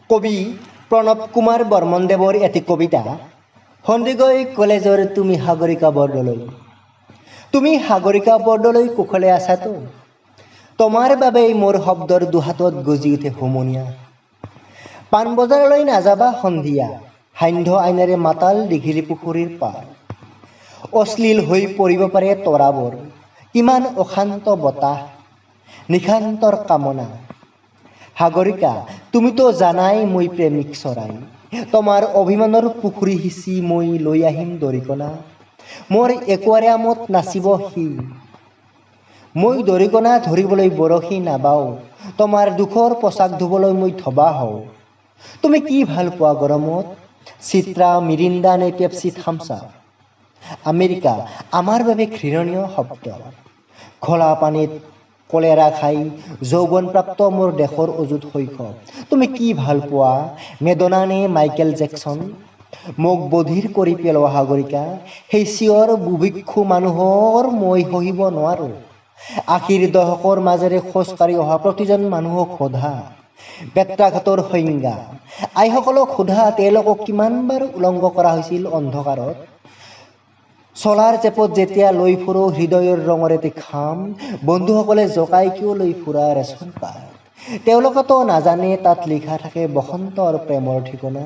কবি প্ৰণৱ কুমাৰ বৰ্মনদেৱৰ এটি কবিতা। সন্দিকৈ কলেজৰ তুমি সাগৰিকা বৰদলৈ। তুমি সাগৰিকা বৰদলৈ কুশলে আছাতো? তোমাৰ বাবেই মোৰ শব্দৰ দুহাতত গজি উঠে হুমুনিয়া। পাণবজাৰলৈ নাযাবা সন্ধিয়া, সান্ধ্য আইনেৰে মাতাল দীঘিলী পুখুৰীৰ পাৰ। অশ্লীল হৈ পৰিব পাৰে তৰাবোৰ, কিমান অশান্ত বতাহ, নিশান্তৰ কামনা। সাগৰিকা, তুমিতো জানাই মই প্ৰেমিক চৰাই, তোমাৰ অভিমানৰ পুখুৰী সিঁচি মই লৈ আহিম দৰিকণা। মোৰ একুৱাৰিয়ামত নাচিব সি, মই দৰিকণা ধৰিবলৈ বৰশী নাবাওঁ, তোমাৰ দুখৰ পোচাক ধুবলৈ মই ধবা হওঁ। তুমি কি ভাল পোৱা গৰমত, চিত্ৰা, মিৰিণ্ডা নে পেপচি থামছা? আমেৰিকা আমাৰ বাবে ঘৃণনীয় শব্দ। ঘোলা পানীত কলেৰা খাই যৌৱনপ্ৰাপ্ত মোৰ দেশৰ অযুত শৈশৱ। তুমি কি ভাল পোৱা, মেডনা নে মাইকেল জেকচন? মোক বধিৰ কৰি পেলোৱা সাগৰিকা, সেই চিঞৰ বুভুক্ষু মানুহৰ মই সহিব নোৱাৰো। আশীৰ দশকৰ মাজেৰে খোজকাঢ়ি অহা প্ৰতিজন মানুহক সোধা বেত্ৰাঘাতৰ সংজ্ঞা। আইসকলক সোধা তেওঁলোকক কিমানবাৰ উলংগ কৰা হৈছিল অন্ধকাৰত। চলাৰ চেপত যেতিয়া লৈ ফুৰো হৃদয়ৰ ৰঙৰ এটি খাম, বন্ধুসকলে জোকাই কিয় লৈ ফুৰা ৰেচন কাৰ্ড? তেওঁলোকেতো নাজানে তাত লিখা থাকে বসন্ত আৰু প্ৰেমৰ ঠিকনা।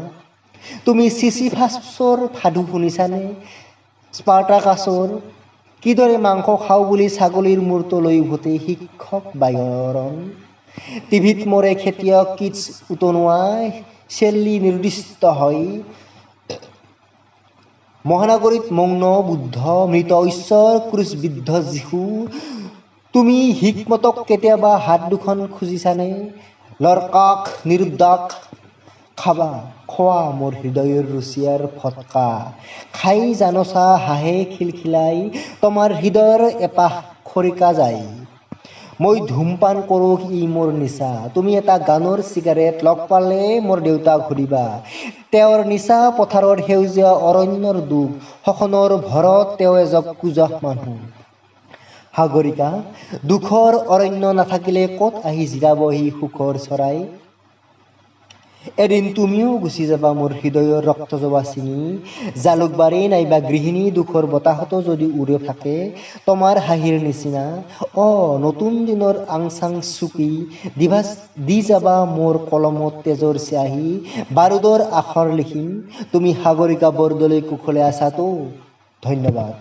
তুমি চিচিফাছৰ সাধু শুনিছানে? স্পাৰ্টাকাছৰ কিদৰে মাংস খাওঁ বুলি ছাগলীৰ মূৰটো লৈ উভতে শিক্ষক বায়ৰন। টিভিত মৰে খেতিয়ক কিডছ উতনোৱা চেল্লি নিৰ্দিষ্ট হয়। মহানগৰীত মৌন বুদ্ধ, মৃত ঈশ্বৰ, ক্ৰুচবিদ্ধ যীশু। তুমি হিকমতক কেতিয়াবা হাত দুখন খুজিছানে? লৰকাক নিৰুদ্ৰাক খাবা, খোৱা মোৰ হৃদয়ৰ ৰুচিয়াৰ ফটকা। খাই জানোচা হাঁহে খিলখিলাই, তোমাৰ হৃদয়ৰ এপাহ খৰিকা যায়। মই ধূমপান কৰোঁ, ই মোৰ নিচা। তুমি এটা গানৰ চিগাৰেট, লগ পালে মোৰ দেউতাক সুধিবা। তেওঁৰ নিচা পথাৰৰ সেউজীয়া অৰণ্যৰ দুখ, শোষণৰ ভৰত তেওঁ এজক কুজহ মানুহ। সাগৰিকা, দুখৰ অৰণ্য নাথাকিলে ক'ত আহি জিৰাবহি সুখৰ চৰাই? এদিন তুমিও গুচি যাবা মোৰ হৃদয়ৰ ৰক্তজোৱা ছিঙি। জালুকবাৰী নাইবা গৃহিণী দুখৰ বতাহতো যদি উৰি থাকে তোমাৰ হাঁহিৰ নিচিনা। নতুন দিনৰ আংচাং চুকি দি যাবা মোৰ কলমত তেজৰ চিয়াহী, বাৰুদৰ আখৰ লিখিম। তুমি সাগৰিকা বৰদলৈ কুশলে আছাতো? ধন্যবাদ।